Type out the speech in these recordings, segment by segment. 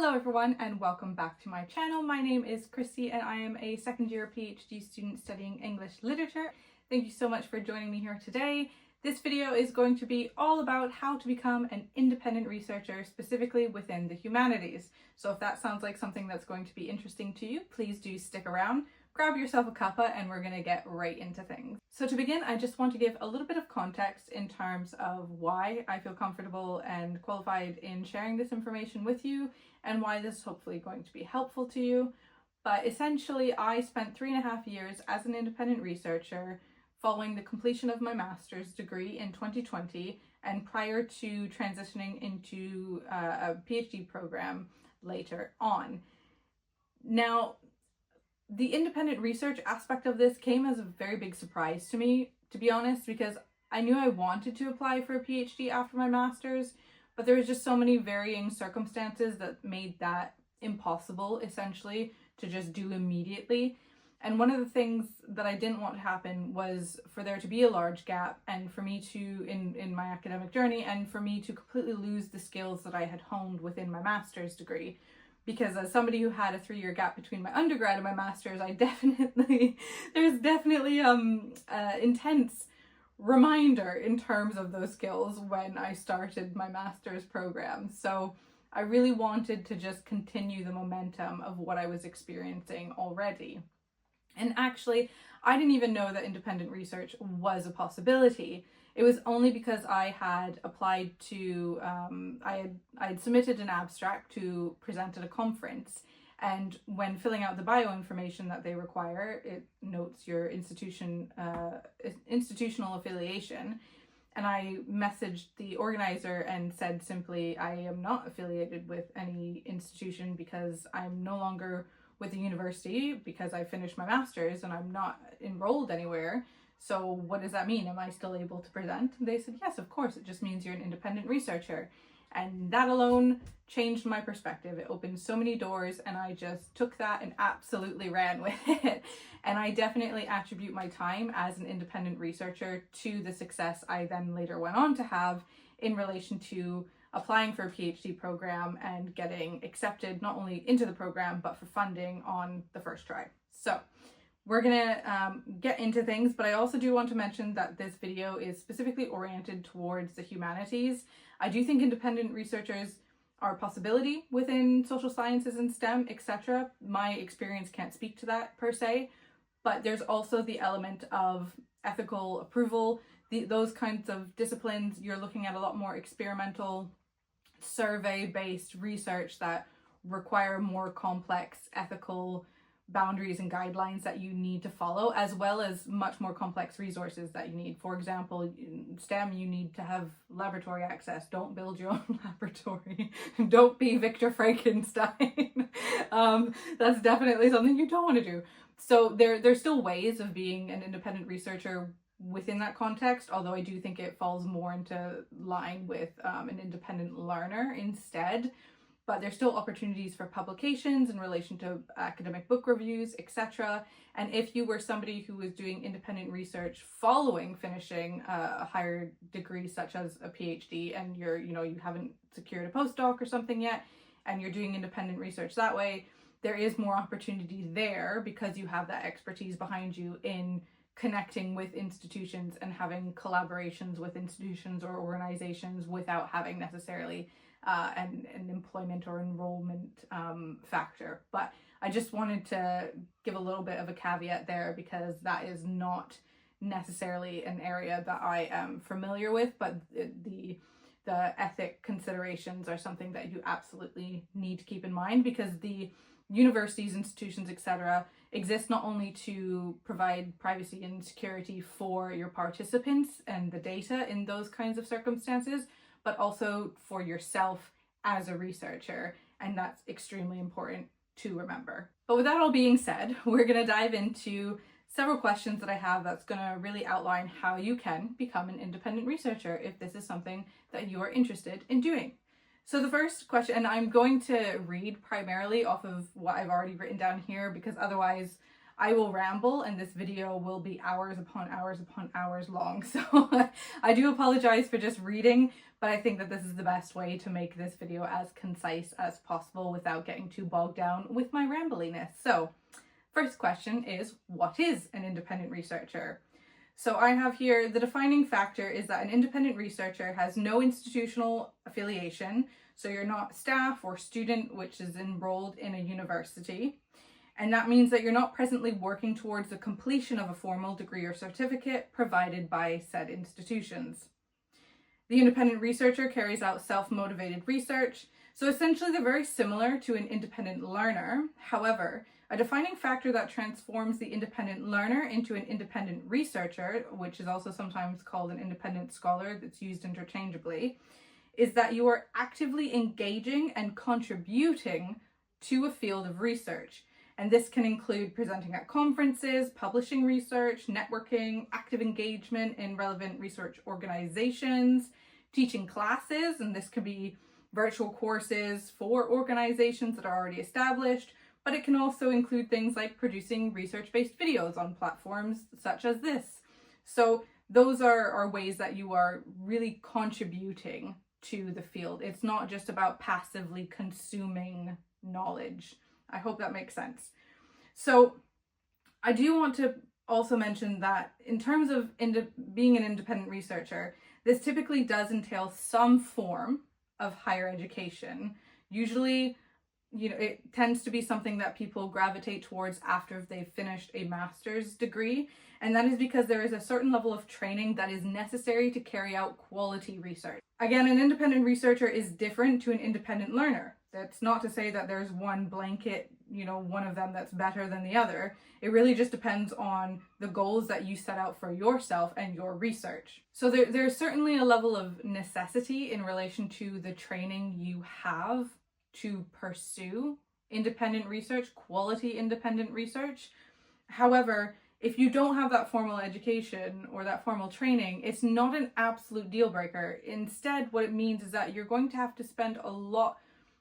Hello everyone and welcome back to my channel. My name is Christy and I am a second year PhD student studying English literature. Thank you so much for joining me here today. This video is going to be all about how to become an independent researcher, specifically within the humanities. So if that sounds like something that's going to be interesting to you, please do stick around. Grab yourself a cuppa and we're going to get right into things. So to begin, I just want to give a little bit of context in terms of why I feel comfortable and qualified in sharing this information with you and why this is hopefully going to be helpful to you. But essentially, I spent 3.5 years as an independent researcher following the completion of my master's degree in 2020 and prior to transitioning into a PhD program later on. Now, the independent research aspect of this came as a very big surprise to me, to be honest, because I knew I wanted to apply for a PhD after my master's, but there was just so many varying circumstances that made that impossible, essentially, to just do immediately. And one of the things that I didn't want to happen was for there to be a large gap and for me to, in my academic journey, and for me to completely lose the skills that I had honed within my master's degree. Because as somebody who had a 3-year gap between my undergrad and my master's, there's definitely intense reminder in terms of those skills when I started my master's program. So I really wanted to just continue the momentum of what I was experiencing already. And actually, I didn't even know that independent research was a possibility. It was only because I had applied to, I had submitted an abstract to present at a conference, and when filling out the bio information that they require, it notes your institutional affiliation. And I messaged the organizer and said simply, I am not affiliated with any institution because I'm no longer with the university because I finished my master's and I'm not enrolled anywhere. So what does that mean? Am I still able to present? And they said, yes, of course. It just means you're an independent researcher. And that alone changed my perspective. It opened so many doors and I just took that and absolutely ran with it. And I definitely attribute my time as an independent researcher to the success I then later went on to have in relation to applying for a PhD program and getting accepted not only into the program, but for funding on the first try. So we're gonna get into things, but I also do want to mention that this video is specifically oriented towards the humanities. I do think independent researchers are a possibility within social sciences and STEM, etc. My experience can't speak to that per se, but there's also the element of ethical approval. Those kinds of disciplines, you're looking at a lot more experimental, survey-based research that require more complex ethical boundaries and guidelines that you need to follow, as well as much more complex resources that you need. For example, in STEM, you need to have laboratory access. Don't build your own laboratory. Don't be Victor Frankenstein. That's definitely something you don't want to do. So there's still ways of being an independent researcher within that context, although I do think it falls more into line with an independent learner instead. But there's still opportunities for publications in relation to academic book reviews, etc. And if you were somebody who was doing independent research following finishing a higher degree such as a PhD, and you haven't secured a postdoc or something yet, and you're doing independent research that way, there is more opportunity there because you have that expertise behind you in connecting with institutions and having collaborations with institutions or organizations without having necessarily an employment or enrollment factor. But I just wanted to give a little bit of a caveat there because that is not necessarily an area that I am familiar with, but the ethic considerations are something that you absolutely need to keep in mind, because the universities, institutions, etc. exist not only to provide privacy and security for your participants and the data in those kinds of circumstances, but also for yourself as a researcher, and that's extremely important to remember. But with that all being said, we're going to dive into several questions that I have that's going to really outline how you can become an independent researcher if this is something that you are interested in doing. So the first question, and I'm going to read primarily off of what I've already written down here because otherwise I will ramble and this video will be hours upon hours upon hours long. So I do apologize for just reading, but I think that this is the best way to make this video as concise as possible without getting too bogged down with my rambliness. So first question is, what is an independent researcher? So I have here, the defining factor is that an independent researcher has no institutional affiliation. So you're not staff or student, which is enrolled in a university. And that means that you're not presently working towards the completion of a formal degree or certificate provided by said institutions. The independent researcher carries out self-motivated research. So essentially they're very similar to an independent learner. However, a defining factor that transforms the independent learner into an independent researcher, which is also sometimes called an independent scholar, that's used interchangeably, is that you are actively engaging and contributing to a field of research. And this can include presenting at conferences, publishing research, networking, active engagement in relevant research organizations, teaching classes, and this could be virtual courses for organizations that are already established, but it can also include things like producing research-based videos on platforms such as this. So those are ways that you are really contributing to the field. It's not just about passively consuming knowledge. I hope that makes sense. So I do want to also mention that in terms of being an independent researcher, this typically does entail some form of higher education. Usually, it tends to be something that people gravitate towards after they've finished a master's degree. And that is because there is a certain level of training that is necessary to carry out quality research. Again, an independent researcher is different to an independent learner. That's not to say that there's one blanket, one of them that's better than the other. It really just depends on the goals that you set out for yourself and your research. So there's certainly a level of necessity in relation to the training you have to pursue independent research, quality independent research. However, if you don't have that formal education or that formal training, it's not an absolute deal breaker. Instead, what it means is that you're going to have to spend a lot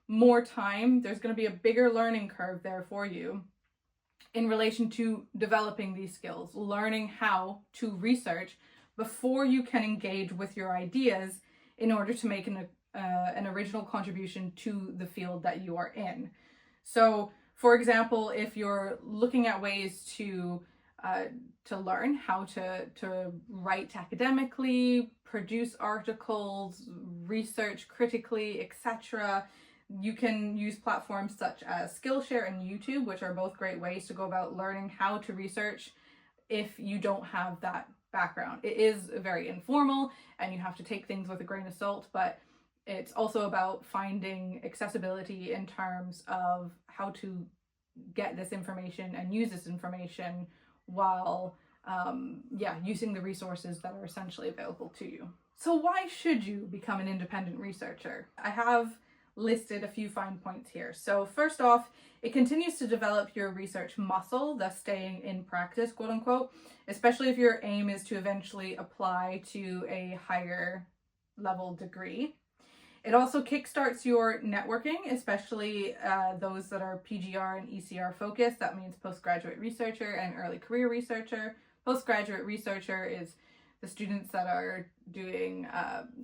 more time. There's going to be a bigger learning curve there for you in relation to developing these skills, learning how to research before you can engage with your ideas in order to make an original contribution to the field that you are in. So, for example, if you're looking at ways to learn how to write academically, produce articles, research critically, etc., you can use platforms such as Skillshare and YouTube, which are both great ways to go about learning how to research if you don't have that background. It is very informal and you have to take things with a grain of salt, but it's also about finding accessibility in terms of how to get this information and use this information while using the resources that are essentially available to you. So why should you become an independent researcher? I have listed a few fine points here. So first off, it continues to develop your research muscle, thus staying in practice, quote unquote, especially if your aim is to eventually apply to a higher level degree. It also kickstarts your networking, especially those that are PGR and ECR focused. That means postgraduate researcher and early career researcher. Postgraduate researcher is the students that are doing,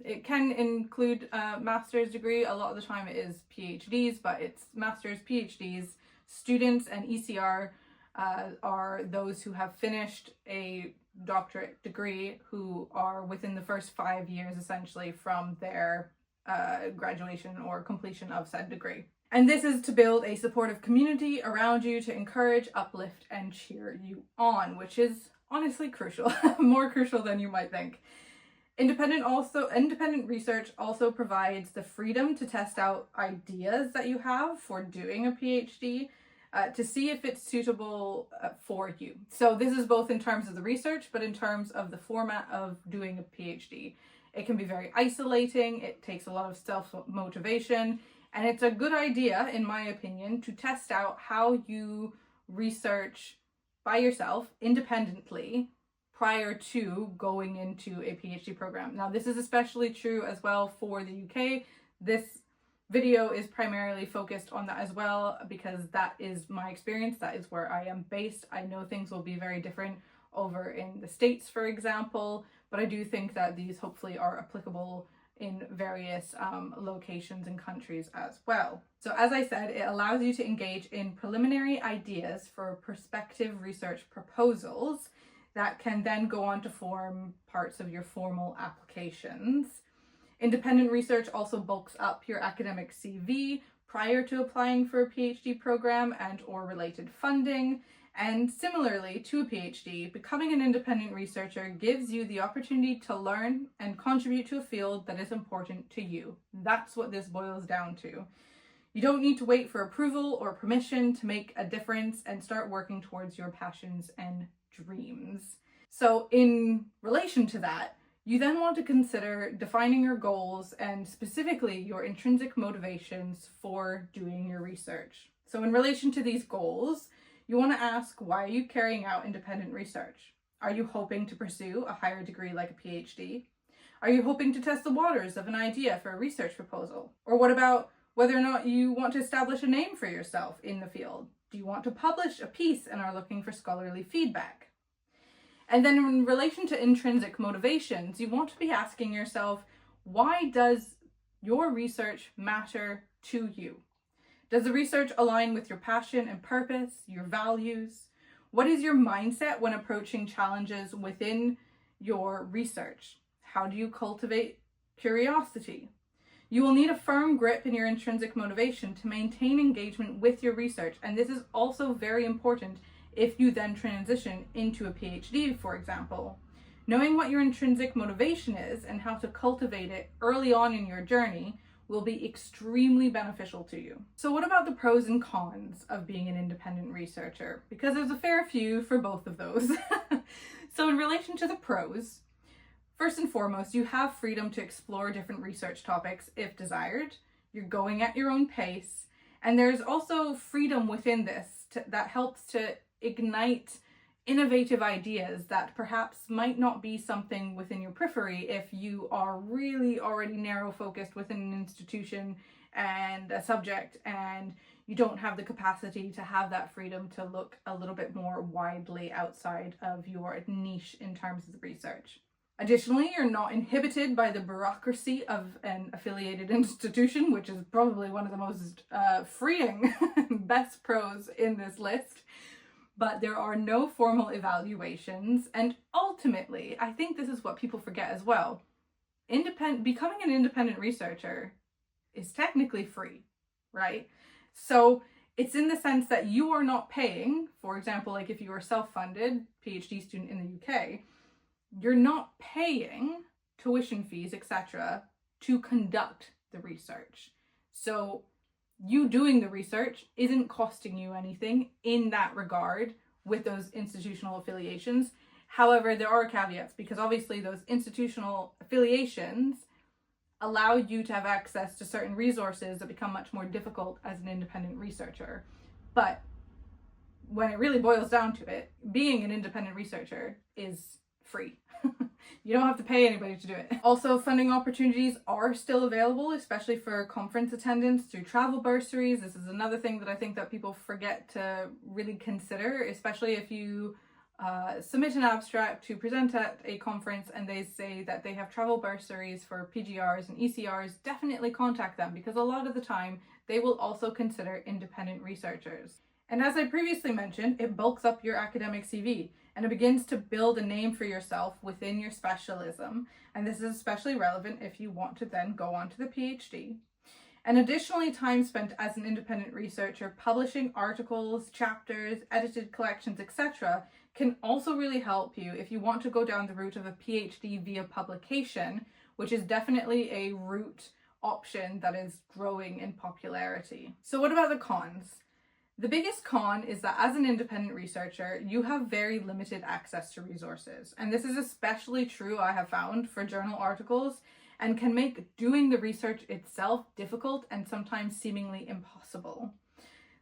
it can include a master's degree. A lot of the time it is PhDs, but it's master's, PhDs. Students and ECR are those who have finished a doctorate degree, who are within the first 5 years essentially from their graduation or completion of said degree. And this is to build a supportive community around you to encourage, uplift, and cheer you on, which is honestly crucial, more crucial than you might think. Independent research also provides the freedom to test out ideas that you have for doing a PhD to see if it's suitable for you. So this is both in terms of the research, but in terms of the format of doing a PhD. It can be very isolating, it takes a lot of self-motivation, and it's a good idea, in my opinion, to test out how you research by yourself, independently, prior to going into a PhD program. Now, this is especially true as well for the UK. This Video is primarily focused on that as well, because that is my experience, that is where I am based. I know things will be very different over in the States, for example, but I do think that these hopefully are applicable in various locations and countries as well. So as I said, it allows you to engage in preliminary ideas for prospective research proposals that can then go on to form parts of your formal applications. Independent research also bulks up your academic CV prior to applying for a PhD program and or related funding. And similarly to a PhD, becoming an independent researcher gives you the opportunity to learn and contribute to a field that is important to you. That's what this boils down to. You don't need to wait for approval or permission to make a difference and start working towards your passions and dreams. So in relation to that, you then want to consider defining your goals and specifically your intrinsic motivations for doing your research. So in relation to these goals, you want to ask, why are you carrying out independent research? Are you hoping to pursue a higher degree like a PhD? Are you hoping to test the waters of an idea for a research proposal? Or what about whether or not you want to establish a name for yourself in the field? Do you want to publish a piece and are looking for scholarly feedback? And then in relation to intrinsic motivations, you want to be asking yourself, why does your research matter to you? Does the research align with your passion and purpose, your values? What is your mindset when approaching challenges within your research? How do you cultivate curiosity? You will need a firm grip in your intrinsic motivation to maintain engagement with your research, and this is also very important if you then transition into a PhD, for example. Knowing what your intrinsic motivation is and how to cultivate it early on in your journey will be extremely beneficial to you. So what about the pros and cons of being an independent researcher? Because there's a fair few for both of those. So in relation to the pros, first and foremost, you have freedom to explore different research topics if desired. You're going at your own pace. And there's also freedom within this that helps to ignite innovative ideas that perhaps might not be something within your periphery if you are really already narrow focused within an institution and a subject, and you don't have the capacity to have that freedom to look a little bit more widely outside of your niche in terms of the research. Additionally, you're not inhibited by the bureaucracy of an affiliated institution, which is probably one of the most freeing best pros in this list. But there are no formal evaluations, and ultimately, I think this is what people forget as well. Becoming an independent researcher is technically free, right? So it's in the sense that you are not paying, for example, like if you are a self-funded PhD student in the UK, you're not paying tuition fees, etc., to conduct the research. So you doing the research isn't costing you anything in that regard with those institutional affiliations. However, there are caveats, because obviously those institutional affiliations allow you to have access to certain resources that become much more difficult as an independent researcher. But when it really boils down to it, being an independent researcher is free. You don't have to pay anybody to do it. Also, funding opportunities are still available, especially for conference attendance through travel bursaries. This is another thing that I think that people forget to really consider, especially if you submit an abstract to present at a conference and they say that they have travel bursaries for PGRs and ECRs. Definitely contact them, because a lot of the time they will also consider independent researchers. And as I previously mentioned, it bulks up your academic CV and it begins to build a name for yourself within your specialism. And this is especially relevant if you want to then go on to the PhD. And additionally, time spent as an independent researcher publishing articles, chapters, edited collections, etc. can also really help you if you want to go down the route of a PhD via publication, which is definitely a route option that is growing in popularity. So what about the cons? The biggest con is that as an independent researcher, you have very limited access to resources. And this is especially true, I have found, for journal articles, and can make doing the research itself difficult and sometimes seemingly impossible.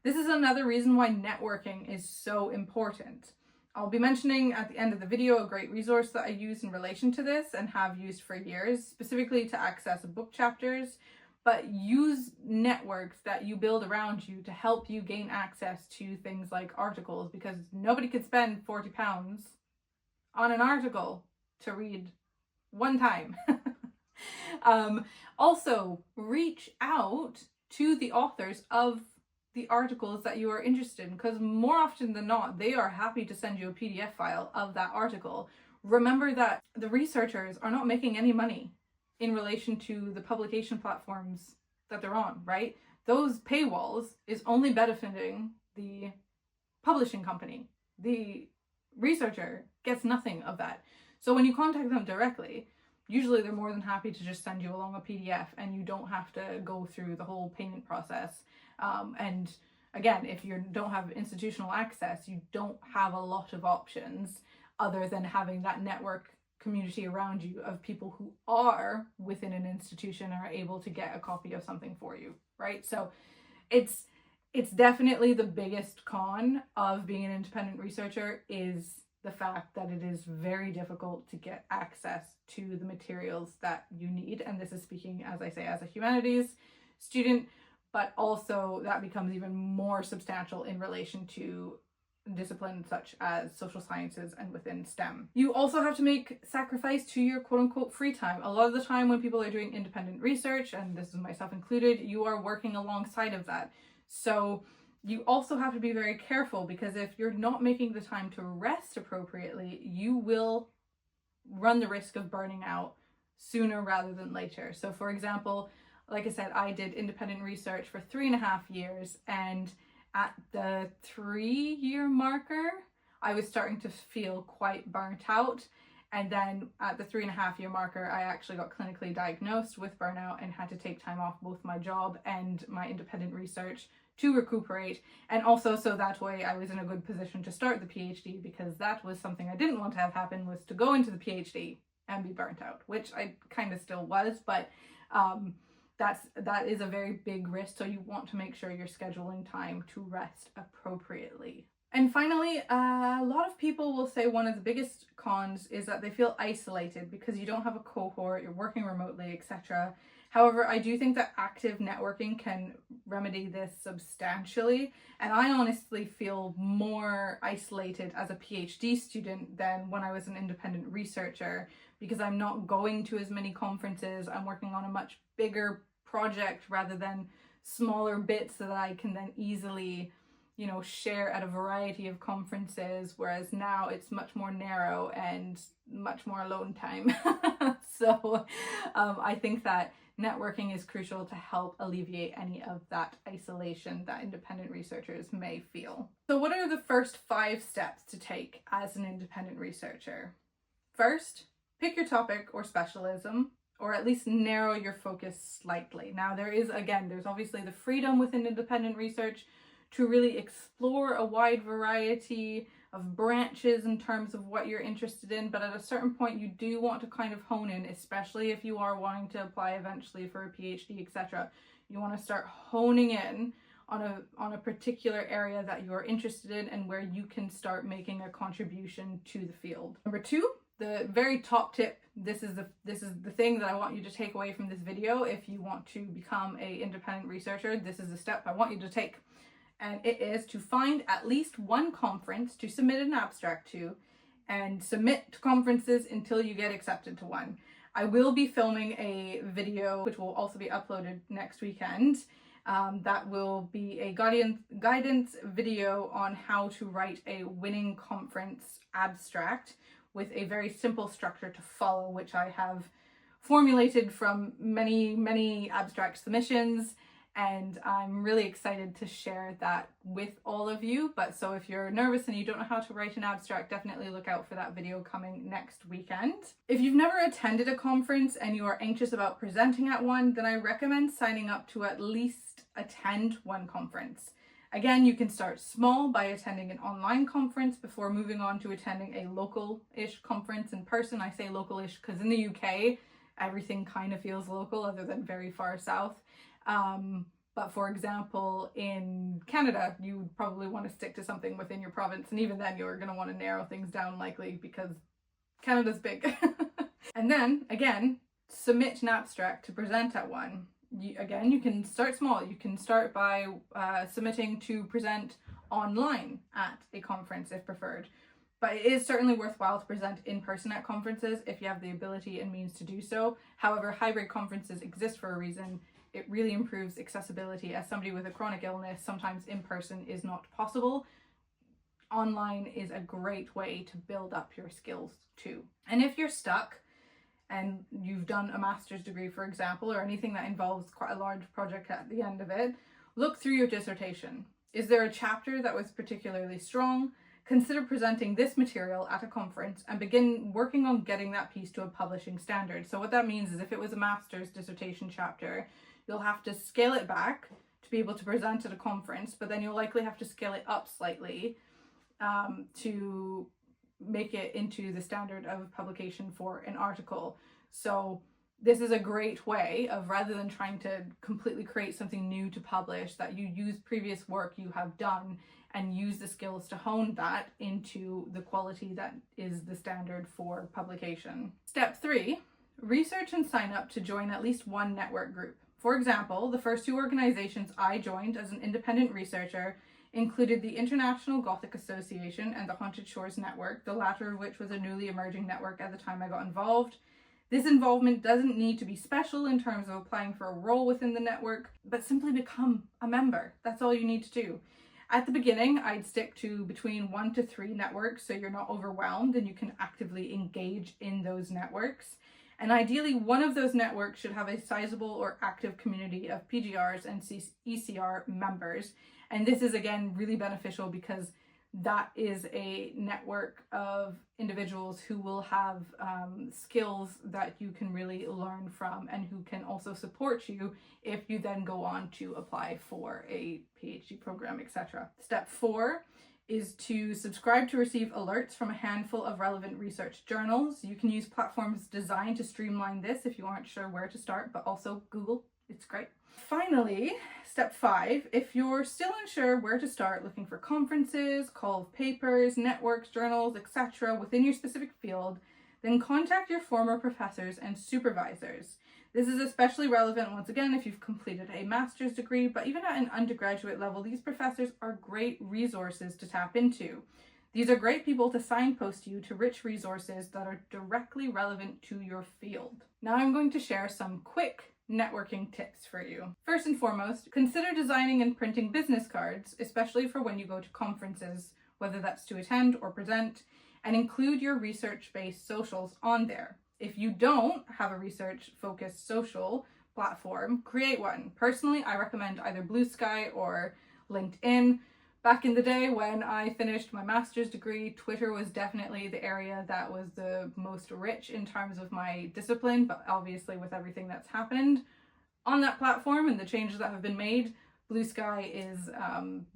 This is another reason why networking is so important. I'll be mentioning at the end of the video a great resource that I use in relation to this and have used for years, specifically to access book chapters. but use networks that you build around you to help you gain access to things like articles, because nobody could spend £40 on an article to read one time. Also, reach out to the authors of the articles that you are interested in, because more often than not, they are happy to send you a PDF file of that article. Remember that the researchers are not making any money in relation to the publication platforms that they're on, right? Those paywalls is only benefiting the publishing company. The researcher gets nothing of that. So when you contact them directly, usually they're more than happy to just send you along a PDF, and you don't have to go through the whole payment process. And again, if you don't have institutional access, you don't have a lot of options other than having that network community around you of people who are within an institution and are able to get a copy of something for you, right? So it's definitely the biggest con of being an independent researcher is the fact that it is very difficult to get access to the materials that you need. And this is speaking, as I say, as a humanities student, but also that becomes even more substantial in relation to disciplines such as social sciences and within STEM. You also have to make sacrifice to your quote-unquote free time. A lot of the time when people are doing independent research, and this is myself included, you are working alongside of that. So you also have to be very careful, because if you're not making the time to rest appropriately, you will run the risk of burning out sooner rather than later. So for example, like I said, I did independent research for 3.5 years, and at the 3-year marker, I was starting to feel quite burnt out. And then at the 3.5-year marker, I actually got clinically diagnosed with burnout and had to take time off both my job and my independent research to recuperate. And also so that way I was in a good position to start the PhD, because that was something I didn't want to have happen, was to go into the PhD and be burnt out, which I kind of still was, but that is a very big risk. So you want to make sure you're scheduling time to rest appropriately. And finally, a lot of people will say one of the biggest cons is that they feel isolated because you don't have a cohort, you're working remotely, etc. However, I do think that active networking can remedy this substantially. And I honestly feel more isolated as a PhD student than when I was an independent researcher, because I'm not going to as many conferences. I'm working on a much bigger project rather than smaller bits that I can then easily, you know, share at a variety of conferences, whereas now it's much more narrow and much more alone time. So I think that networking is crucial to help alleviate any of that isolation that independent researchers may feel. So what are the first 5 steps to take as an independent researcher? First, pick your topic or specialism, or at least narrow your focus slightly. Now there's obviously the freedom within independent research to really explore a wide variety of branches in terms of what you're interested in, but at a certain point you do want to kind of hone in, especially if you are wanting to apply eventually for a PhD, etc. You want to start honing in on a particular area that you're interested in and where you can start making a contribution to the field. Number 2, the very top tip, this is the thing that I want you to take away from this video. If you want to become an independent researcher, this is the step I want you to take. And it is to find at least one conference to submit an abstract to, and submit to conferences until you get accepted to one. I will be filming a video which will also be uploaded next weekend. That will be a guidance video on how to write a winning conference abstract with a very simple structure to follow, which I have formulated from many abstract submissions. And I'm really excited to share that with all of you. But so if you're nervous and you don't know how to write an abstract, definitely look out for that video coming next weekend. If you've never attended a conference and you are anxious about presenting at one, then I recommend signing up to at least attend one conference. Again, you can start small by attending an online conference before moving on to attending a local-ish conference in person. I say local-ish because in the UK, everything kind of feels local other than very far south. But for example, in Canada, you would probably want to stick to something within your province. And even then you're going to want to narrow things down likely because Canada's big. And then again, submit an abstract to present at one. again, you can start small. You can start by submitting to present online at a conference if preferred. But it is certainly worthwhile to present in person at conferences if you have the ability and means to do so. However, hybrid conferences exist for a reason. It really improves accessibility. As somebody with a chronic illness, sometimes in person is not possible. Online is a great way to build up your skills too. And if you're stuck and you've done a master's degree, for example, or anything that involves quite a large project at the end of it, look through your dissertation. Is there a chapter that was particularly strong? Consider presenting this material at a conference and begin working on getting that piece to a publishing standard. So what that means is if it was a master's dissertation chapter, you'll have to scale it back to be able to present at a conference, but then you'll likely have to scale it up slightly to make it into the standard of publication for an article. So this is a great way of, rather than trying to completely create something new to publish, that you use previous work you have done and use the skills to hone that into the quality that is the standard for publication. Step 3, research and sign up to join at least one network group. For example, the first 2 organizations I joined as an independent researcher included the International Gothic Association and the Haunted Shores Network, the latter of which was a newly emerging network at the time I got involved. This involvement doesn't need to be special in terms of applying for a role within the network, but simply become a member. That's all you need to do. At the beginning, I'd stick to between 1 to 3 networks so you're not overwhelmed and you can actively engage in those networks. And ideally, one of those networks should have a sizable or active community of PGRs and ECR members. And this is, again, really beneficial because that is a network of individuals who will have skills that you can really learn from and who can also support you if you then go on to apply for a PhD program, etc. Step 4 is to subscribe to receive alerts from a handful of relevant research journals. You can use platforms designed to streamline this if you aren't sure where to start, but also Google, it's great. Finally, step 5, if you're still unsure where to start looking for conferences, call of papers, networks, journals, etc. within your specific field, then contact your former professors and supervisors. This is especially relevant, once again, if you've completed a master's degree, but even at an undergraduate level, these professors are great resources to tap into. These are great people to signpost you to rich resources that are directly relevant to your field. Now I'm going to share some quick networking tips for you. First and foremost, consider designing and printing business cards, especially for when you go to conferences, whether that's to attend or present, and include your research-based socials on there. If you don't have a research-focused social platform, create one. Personally, I recommend either Blue Sky or LinkedIn. Back in the day when I finished my master's degree, Twitter was definitely the area that was the most rich in terms of my discipline, but obviously with everything that's happened on that platform and the changes that have been made, Blue Sky is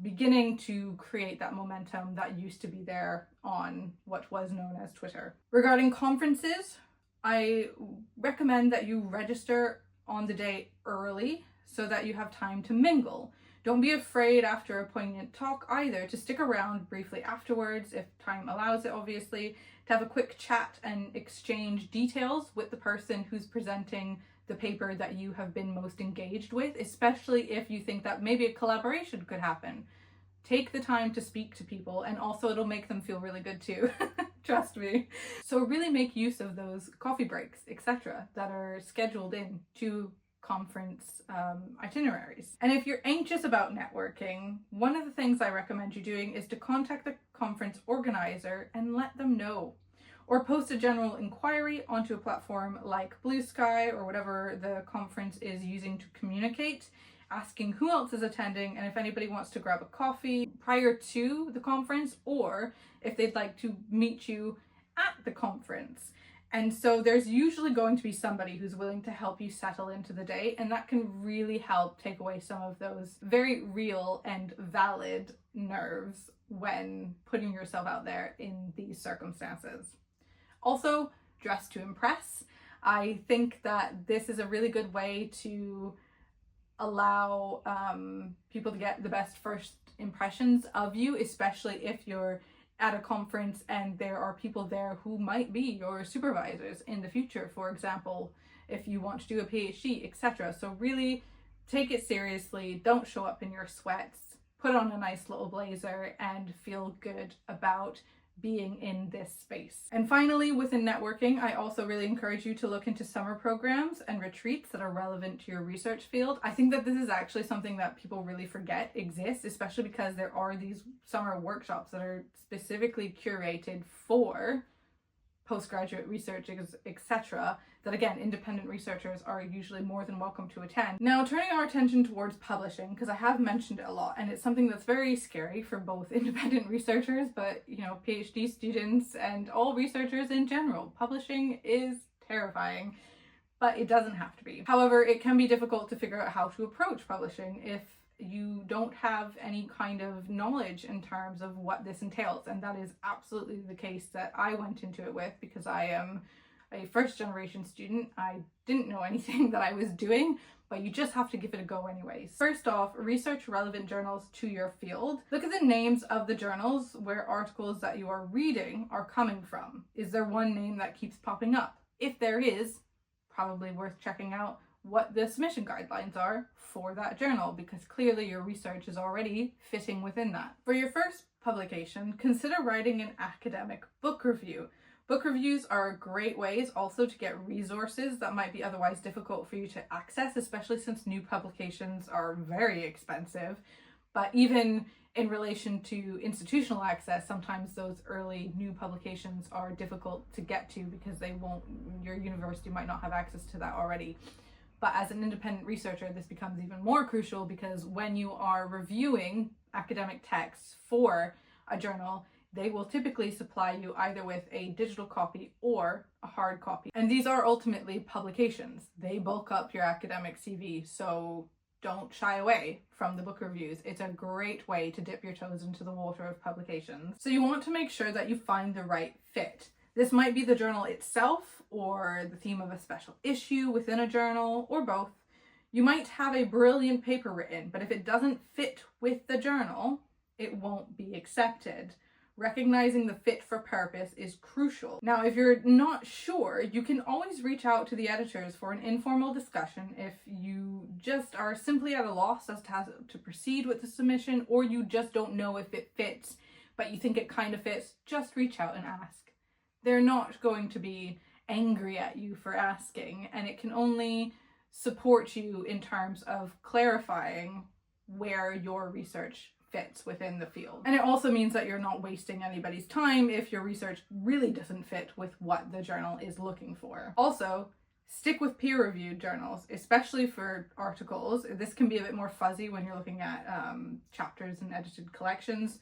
beginning to create that momentum that used to be there on what was known as Twitter. Regarding conferences, I recommend that you register on the day early so that you have time to mingle. Don't be afraid after a poignant talk either to stick around briefly afterwards, if time allows it obviously, to have a quick chat and exchange details with the person who's presenting the paper that you have been most engaged with, especially if you think that maybe a collaboration could happen. Take the time to speak to people, and also it'll make them feel really good too. Trust me. So really make use of those coffee breaks, etc. that are scheduled in to conference itineraries. And if you're anxious about networking, one of the things I recommend you doing is to contact the conference organizer and let them know. Or post a general inquiry onto a platform like Blue Sky or whatever the conference is using to communicate, asking who else is attending and if anybody wants to grab a coffee prior to the conference, or if they'd like to meet you at the conference. And so there's usually going to be somebody who's willing to help you settle into the day, and that can really help take away some of those very real and valid nerves when putting yourself out there in these circumstances. Also, dress to impress. I think that this is a really good way to allow people to get the best first impressions of you, especially if you're at a conference and there are people there who might be your supervisors in the future, for example. if you want to do a PhD, etc. So really take it seriously, don't show up in your sweats, put on a nice little blazer and feel good about being in this space. And finally, within networking, I also really encourage you to look into summer programs and retreats that are relevant to your research field. I think that this is actually something that people really forget exists, especially because there are these summer workshops that are specifically curated for postgraduate research, etc., that again, independent researchers are usually more than welcome to attend. Now, turning our attention towards publishing, because I have mentioned it a lot, and it's something that's very scary for both independent researchers, but PhD students and all researchers in general. Publishing is terrifying, but it doesn't have to be. However, it can be difficult to figure out how to approach publishing if you don't have any kind of knowledge in terms of what this entails. And that is absolutely the case that I went into it with, because I am a first generation student. I didn't know anything that I was doing, but you just have to give it a go anyways. First off, research relevant journals to your field. Look at the names of the journals where articles that you are reading are coming from. Is there one name that keeps popping up? If there is, probably worth checking out what the submission guidelines are for that journal, because clearly your research is already fitting within that. For your first publication, consider writing an academic book review. Book reviews are great ways also to get resources that might be otherwise difficult for you to access, especially since new publications are very expensive. But even in relation to institutional access, sometimes those early new publications are difficult to get to because your university might not have access to that already. But as an independent researcher, this becomes even more crucial, because when you are reviewing academic texts for a journal, they will typically supply you either with a digital copy or a hard copy. And these are ultimately publications. They bulk up your academic CV, so don't shy away from the book reviews. It's a great way to dip your toes into the water of publications. So you want to make sure that you find the right fit. This might be the journal itself, or the theme of a special issue within a journal, or both. You might have a brilliant paper written, but if it doesn't fit with the journal, it won't be accepted. Recognizing the fit for purpose is crucial. Now, if you're not sure, you can always reach out to the editors for an informal discussion if you just are simply at a loss as to how to proceed with the submission, or you just don't know if it fits, but you think it kind of fits. Just reach out and ask. They're not going to be angry at you for asking, and it can only support you in terms of clarifying where your research fits within the field. And it also means that you're not wasting anybody's time if your research really doesn't fit with what the journal is looking for. Also, stick with peer-reviewed journals, especially for articles. This can be a bit more fuzzy when you're looking at chapters and edited collections,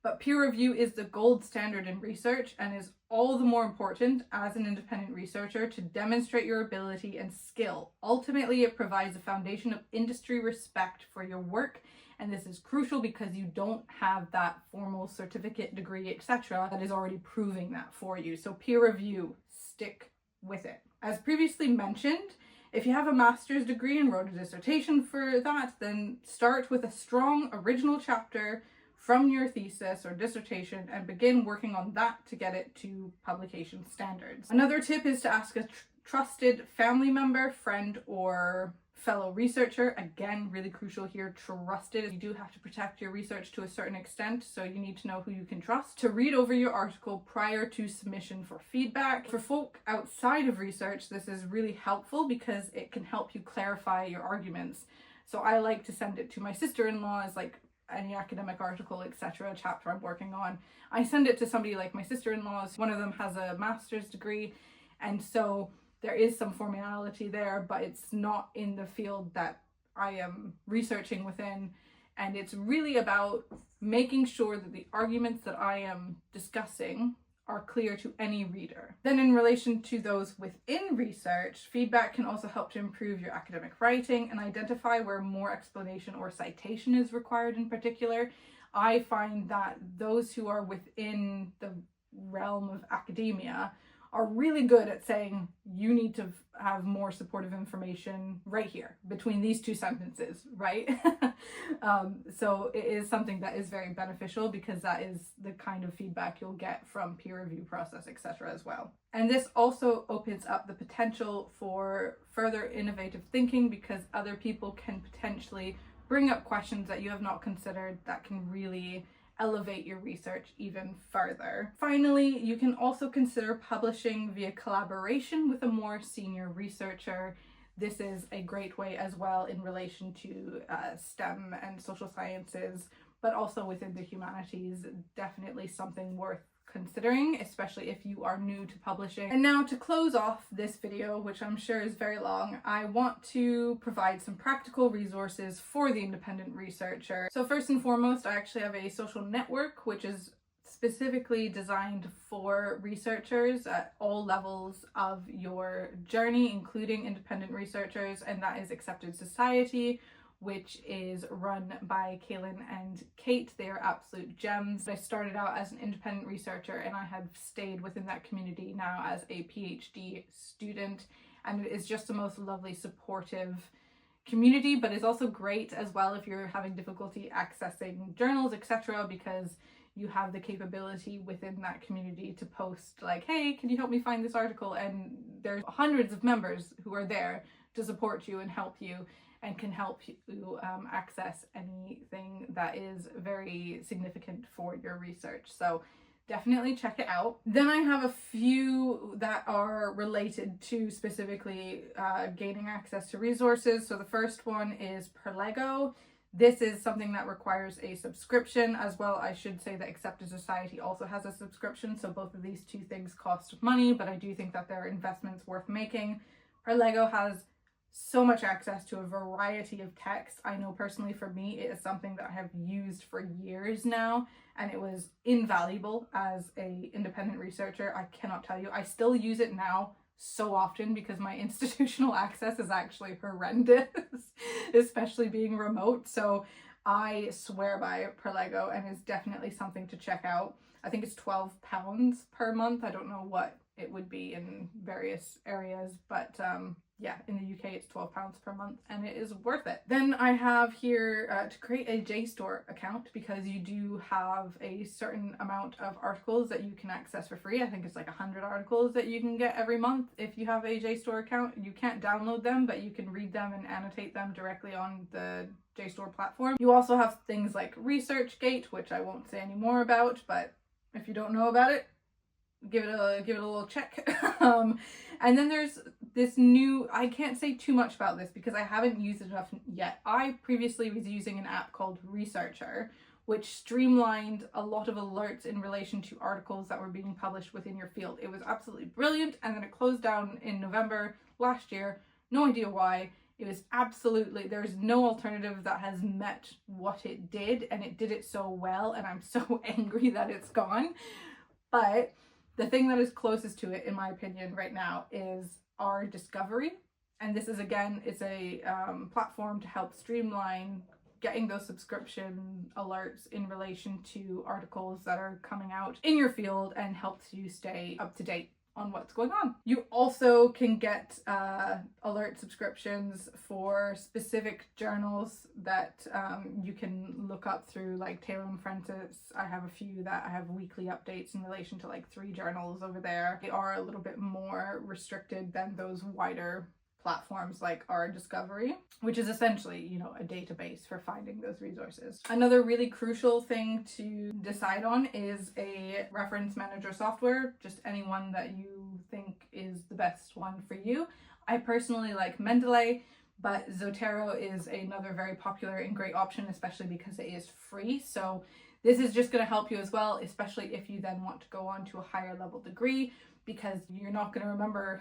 but peer review is the gold standard in research and is all the more important as an independent researcher to demonstrate your ability and skill. Ultimately, it provides a foundation of industry respect for your work, and this is crucial because you don't have that formal certificate, degree, etc. that is already proving that for you. So peer review, stick with it. As previously mentioned, if you have a master's degree and wrote a dissertation for that, then start with a strong original chapter from your thesis or dissertation and begin working on that to get it to publication standards. Another tip is to ask a trusted family member, friend, or fellow researcher. Again, really crucial here, trusted. You do have to protect your research to a certain extent, so you need to know who you can trust to read over your article prior to submission for feedback. For folk outside of research, this is really helpful because it can help you clarify your arguments. So I like to send it to my sister-in-law as like any academic article, etc., chapter I'm working on. I send it to somebody like my sister-in-laws. One of them has a master's degree, and so there is some formality there, but it's not in the field that I am researching within. And it's really about making sure that the arguments that I am discussing are clear to any reader. Then in relation to those within research, feedback can also help to improve your academic writing and identify where more explanation or citation is required in particular. I find that those who are within the realm of academia are really good at saying you need to have more supportive information right here between these two sentences, right? So it is something that is very beneficial because that is the kind of feedback you'll get from peer review process, etc. as well. And this also opens up the potential for further innovative thinking because other people can potentially bring up questions that you have not considered that can really elevate your research even further. Finally, you can also consider publishing via collaboration with a more senior researcher. This is a great way as well in relation to STEM and social sciences, but also within the humanities, definitely something worth considering, especially if you are new to publishing. And now to close off this video, which I'm sure is very long, I want to provide some practical resources for the independent researcher. So first and foremost, I actually have a social network, which is specifically designed for researchers at all levels of your journey, including independent researchers, and that is Accepted Society, which is run by Kaylin and Kate. They are absolute gems. I started out as an independent researcher and I have stayed within that community now as a PhD student, and it is just the most lovely, supportive community, but it's also great as well if you're having difficulty accessing journals, etc., because you have the capability within that community to post like, hey, can you help me find this article? And there's hundreds of members who are there to support you and help you, and can help you access anything that is very significant for your research. So definitely check it out. Then I have a few that are related to specifically gaining access to resources. So the first one is Perlego. This is something that requires a subscription as well. I should say that Accepted Society also has a subscription, so both of these two things cost money, but I do think that they're investments worth making. Perlego has so much access to a variety of texts. I know personally for me, it is something that I have used for years now, and it was invaluable as an independent researcher. I cannot tell you. I still use it now so often because my institutional access is actually horrendous, especially being remote. So I swear by Perlego, and it's definitely something to check out. I think it's £12 per month. I don't know what it would be in various areas, but yeah, in the UK it's £12 per month and it is worth it. Then I have here to create a JSTOR account, because you do have a certain amount of articles that you can access for free. I think it's like 100 articles that you can get every month if you have a JSTOR account. You can't download them, but you can read them and annotate them directly on the JSTOR platform. You also have things like ResearchGate, which I won't say any more about, but if you don't know about it, give it a little check. And then there's this new, I can't say too much about this because I haven't used it enough yet. I previously was using an app called Researcher, which streamlined a lot of alerts in relation to articles that were being published within your field. It was absolutely brilliant, and then it closed down in November last year. No idea why. It was absolutely, there's no alternative that has met what it did, and it did it so well, and I'm so angry that it's gone. But the thing that is closest to it, in my opinion, right now is R.Discovery. And this is, again, it's a platform to help streamline getting those subscription alerts in relation to articles that are coming out in your field, and helps you stay up to date on what's going on. You also can get alert subscriptions for specific journals that you can look up through, like Taylor and Francis. I have a few that I have weekly updates in relation to like 3 journals over there. They are a little bit more restricted than those wider platforms like R.Discovery, which is essentially, you know, a database for finding those resources. Another really crucial thing to decide on is a reference manager software, just anyone that you think is the best one for you. I personally like Mendeley, but Zotero is another very popular and great option, especially because it is free. So this is just going to help you as well, especially if you then want to go on to a higher level degree, because you're not going to remember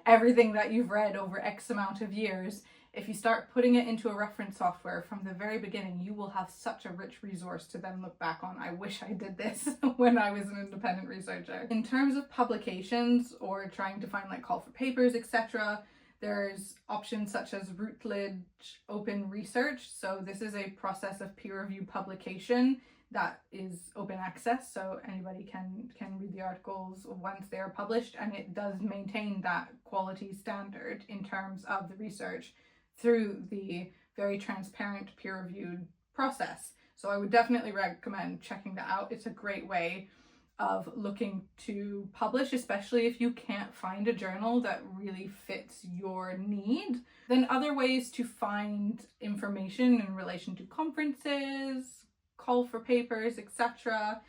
everything that you've read over X amount of years. If you start putting it into a reference software from the very beginning, you will have such a rich resource to then look back on. I wish I did this when I was an independent researcher. In terms of publications or trying to find like call for papers, etc., There's options such as Routledge Open Research. So this is a process of peer review publication that is open access, so anybody can read the articles once they are published, and it does maintain that quality standard in terms of the research through the very transparent peer-reviewed process. So I would definitely recommend checking that out. It's a great way of looking to publish, especially if you can't find a journal that really fits your need. Then other ways to find information in relation to conferences, call for papers, etc.,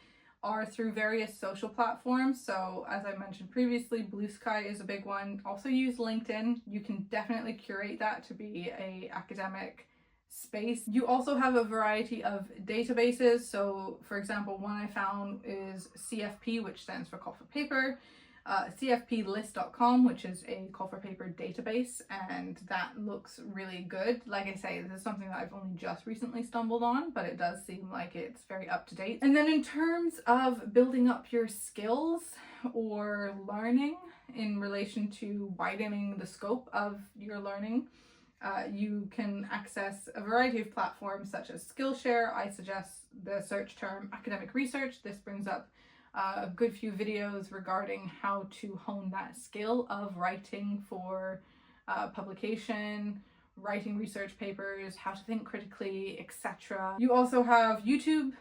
are through various social platforms. So as I mentioned previously, Blue Sky is a big one. Also use LinkedIn. You can definitely curate that to be an academic space. You also have a variety of databases. So for example, one I found is CFP, which stands for call for paper, cfplist.com, which is a call for paper database, and that looks really good. Like I say, this is something that I've only just recently stumbled on, but it does seem like it's very up to date. And then in terms of building up your skills or learning in relation to widening the scope of your learning, you can access a variety of platforms such as Skillshare. I suggest the search term academic research. This brings up a good few videos regarding how to hone that skill of writing for publication, writing research papers, how to think critically, etc. You also have YouTube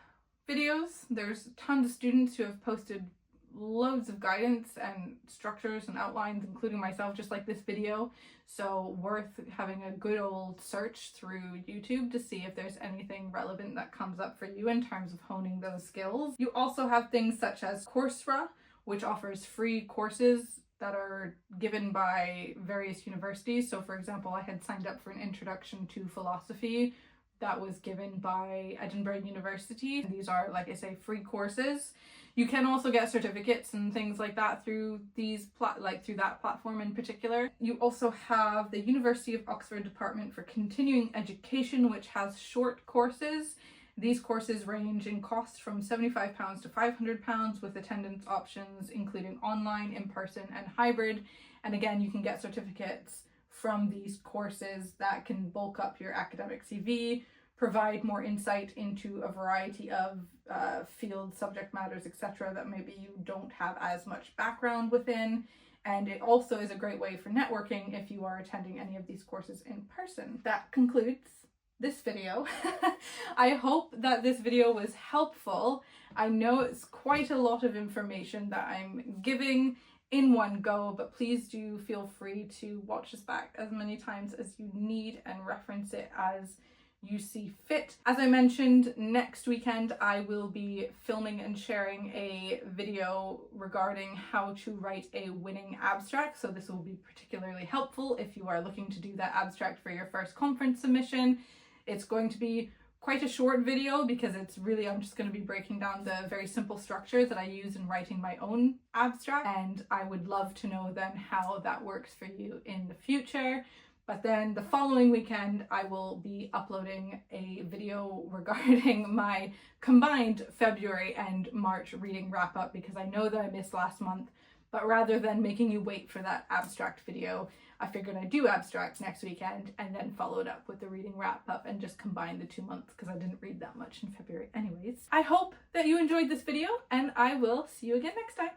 videos. There's tons of students who have posted loads of guidance and structures and outlines, including myself, just like this video. So worth having a good old search through YouTube to see if there's anything relevant that comes up for you in terms of honing those skills. You also have things such as Coursera, which offers free courses that are given by various universities. So for example, I had signed up for an introduction to philosophy that was given by Edinburgh University. These are, like I say, free courses. You can also get certificates and things like that through these through that platform in particular. You also have the University of Oxford Department for Continuing Education, which has short courses. These courses range in cost from £75 to £500 with attendance options including online, in-person and hybrid. And again, you can get certificates from these courses that can bulk up your academic CV, provide more insight into a variety of field subject matters, etc., that maybe you don't have as much background within. And it also is a great way for networking if you are attending any of these courses in person. That concludes this video. I hope that this video was helpful. I know it's quite a lot of information that I'm giving in one go, but please do feel free to watch this back as many times as you need and reference it as you see fit. As I mentioned, next weekend I will be filming and sharing a video regarding how to write a winning abstract. So this will be particularly helpful if you are looking to do that abstract for your first conference submission. It's going to be quite a short video because I'm just going to be breaking down the very simple structure that I use in writing my own abstract, and I would love to know then how that works for you in the future. But then the following weekend I will be uploading a video regarding my combined February and March reading wrap up, because I know that I missed last month, but rather than making you wait for that abstract video, I figured I'd do abstracts next weekend and then follow it up with the reading wrap up and just combine the 2 months because I didn't read that much in February anyways. I hope that you enjoyed this video and I will see you again next time.